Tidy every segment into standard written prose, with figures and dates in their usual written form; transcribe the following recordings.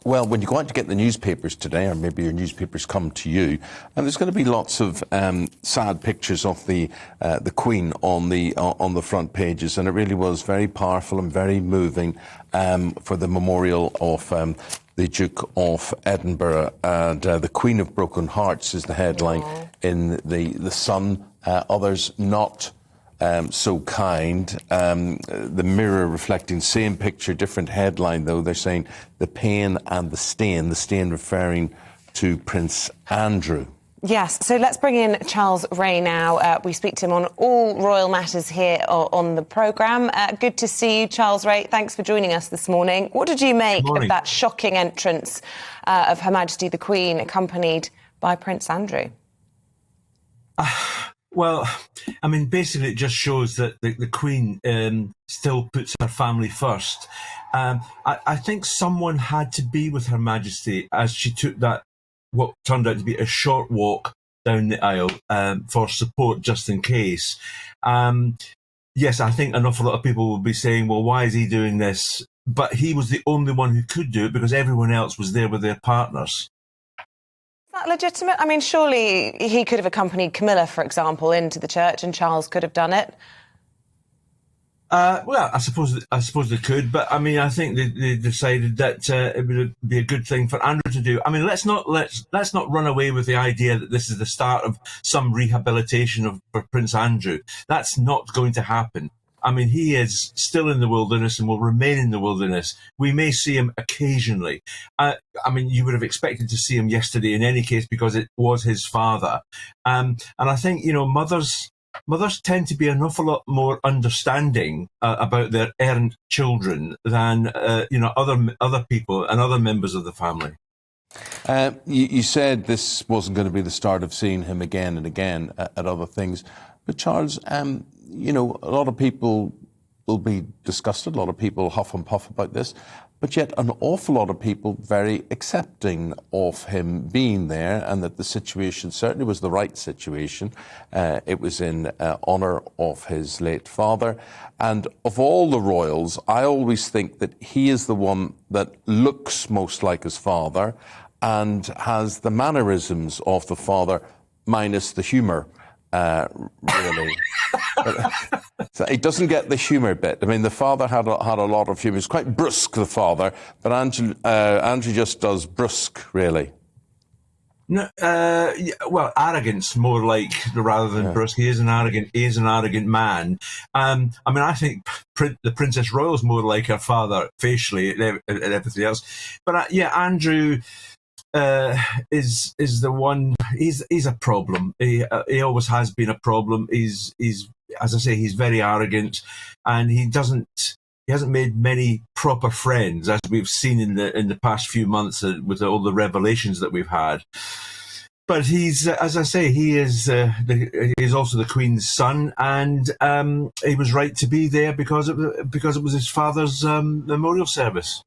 Well, when you go out to get the newspapers today, or maybe your newspapers come to you, and there's going to be lots of sad pictures of the Queen on the front pages, and it really was very powerful and very moving for the memorial of the Duke of Edinburgh, and the Queen of Broken Hearts is the headline in the Sun. Others not so kind. The Mirror reflecting same picture, different headline though. They're saying the pain and the stain referring to Prince Andrew. Yes, so let's bring in Charles Ray now. We speak to him on all royal matters here on the programme. Good to see you, Charles Ray. Thanks for joining us this morning. What did you make of that shocking entrance of Her Majesty the Queen, accompanied by Prince Andrew? Well, I mean, basically it just shows that the Queen still puts her family first. I think someone had to be with Her Majesty as she took that, what turned out to be a short walk down the aisle for support just in case. Yes, I think an awful lot of people will be saying, well, why is he doing this? But he was the only one who could do it because everyone else was there with their partners. Is that legitimate? I mean, surely he could have accompanied Camilla, for example, into the church, and Charles could have done it. Well, I suppose they could, but I mean, I think they decided that it would be a good thing for Andrew to do. I mean, let's not run away with the idea that this is the start of some rehabilitation for Prince Andrew. That's not going to happen. I mean, he is still in the wilderness and will remain in the wilderness. We may see him occasionally. I mean, you would have expected to see him yesterday in any case because it was his father. And I think, you know, mothers tend to be an awful lot more understanding about their errant children than, you know, other people and other members of the family. You said this wasn't going to be the start of seeing him again and again at other things. But Charles, you know, a lot of people will be disgusted, a lot of people huff and puff about this, but yet an awful lot of people very accepting of him being there, and that the situation certainly was the right situation. It was in honour of his late father. And of all the royals, I always think that he is the one that looks most like his father and has the mannerisms of the father, minus the humour. Really. So he doesn't get the humour bit. I mean, the father had a lot of humour. He's quite brusque, the father, but Andrew just does brusque, really. No, well, arrogance more like rather than brusque. He is an arrogant man. I mean, I think the Princess Royal's more like her father facially and everything else. But yeah, Andrew is the one. He's a problem. He always has been a problem. He's as I say, he's very arrogant, and he hasn't made many proper friends, as we've seen in the past few months with all the revelations that we've had. But he's, as I say, he is also the Queen's son, and he was right to be there because it was his father's memorial service.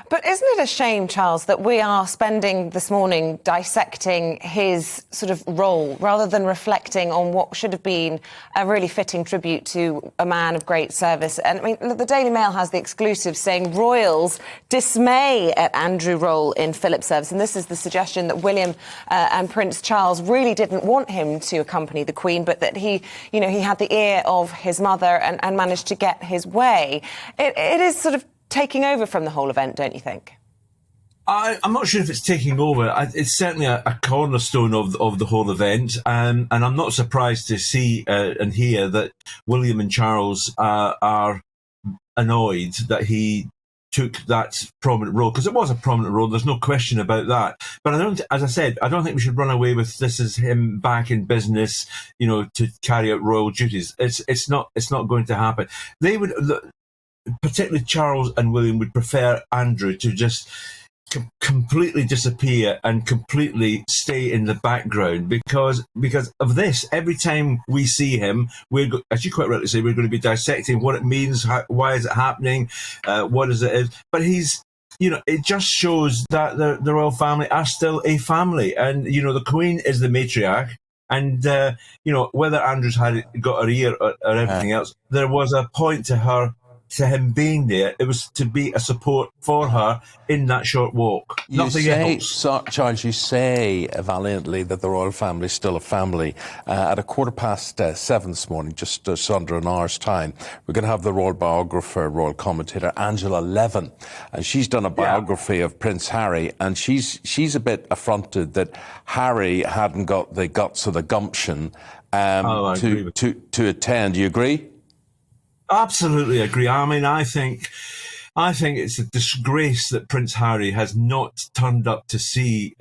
But isn't it a shame, Charles, that we are spending this morning dissecting his sort of role rather than reflecting on what should have been a really fitting tribute to a man of great service? And I mean, the Daily Mail has the exclusive saying royals dismay at Andrew role in Philip's service. And this is the suggestion that William and Prince Charles really didn't want him to accompany the Queen, but that he had the ear of his mother and managed to get his way. It is sort of taking over from the whole event, don't you think? I'm not sure if it's taking over. It's certainly a cornerstone of the whole event, and I'm not surprised to see and hear that William and Charles are annoyed that he took that prominent role, because it was a prominent role. There's no question about that. But as I said, I don't think we should run away with this as him back in business, you know, to carry out royal duties. It's not going to happen. They would. Particularly Charles and William would prefer Andrew to just completely disappear and completely stay in the background because of this. Every time we see him, as you quite rightly say, we're going to be dissecting what it means, why is it happening, what is it? But it just shows that the royal family are still a family, and the Queen is the matriarch. And whether Andrew's got her ear or everything else, there was a point to her to him being there. It was to be a support for her in that short walk. Nothing else. Charles, you say valiantly that the royal family is still a family. At 7:15 this morning, just under an hour's time, we're going to have the royal biographer, royal commentator Angela Levin, and she's done a biography of Prince Harry, and she's a bit affronted that Harry hadn't got the guts or the gumption to attend. Do you agree? Absolutely agree. I mean, I think it's a disgrace that Prince Harry has not turned up to see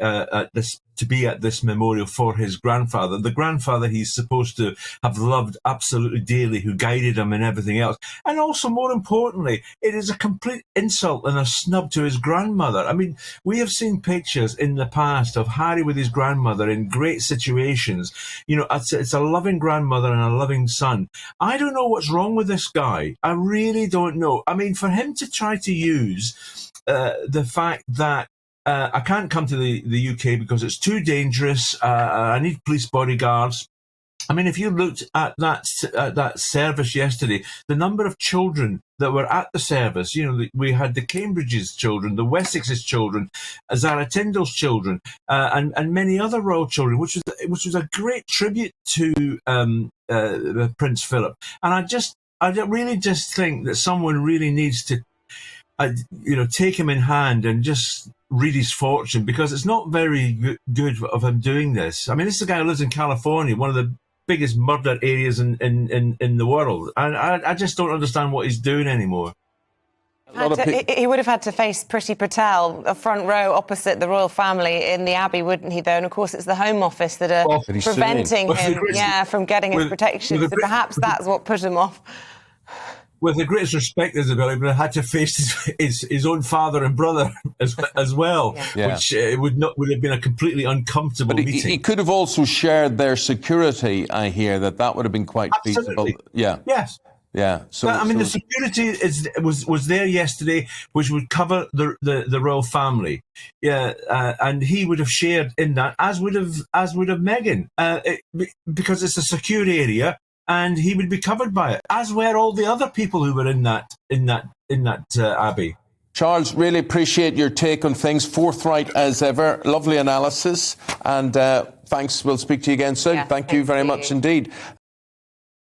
to be at this memorial for his grandfather, the grandfather he's supposed to have loved absolutely dearly, who guided him and everything else. And also, more importantly, it is a complete insult and a snub to his grandmother. I mean, we have seen pictures in the past of Harry with his grandmother in great situations. You know, it's a loving grandmother and a loving son. I don't know what's wrong with this guy. I really don't know. I mean, for him to try to use the fact that I can't come to the UK because it's too dangerous. I need police bodyguards. I mean, if you looked at that service yesterday, the number of children that were at the service, you know, we had the Cambridge's children, the Wessex's children, Zara Tyndall's children, and many other royal children, which was a great tribute to Prince Philip. And I really just think that someone really needs to, take him in hand and just read his fortune, because it's not very good of him doing this. I mean, this is a guy who lives in California, one of the biggest murder areas in the world. And I just don't understand what he's doing anymore. He would have had to face Priti Patel, a front row opposite the royal family in the Abbey, wouldn't he, though? And, of course, it's the Home Office that are preventing him from getting his protection. So perhaps that's what put him off. With the greatest respect, Isabella, but had to face his own father and brother as well, which would have been a completely uncomfortable meeting. He could have also shared their security. I hear that would have been quite feasible. Yeah. Yes. Yeah. The security was there yesterday, which would cover the royal family. Yeah, and he would have shared in that, as would have Meghan, because it's a secure area. And he would be covered by it, as were all the other people who were in that abbey. Charles, really appreciate your take on things, forthright as ever, lovely analysis, and thanks. We'll speak to you again soon. Thank you very much indeed.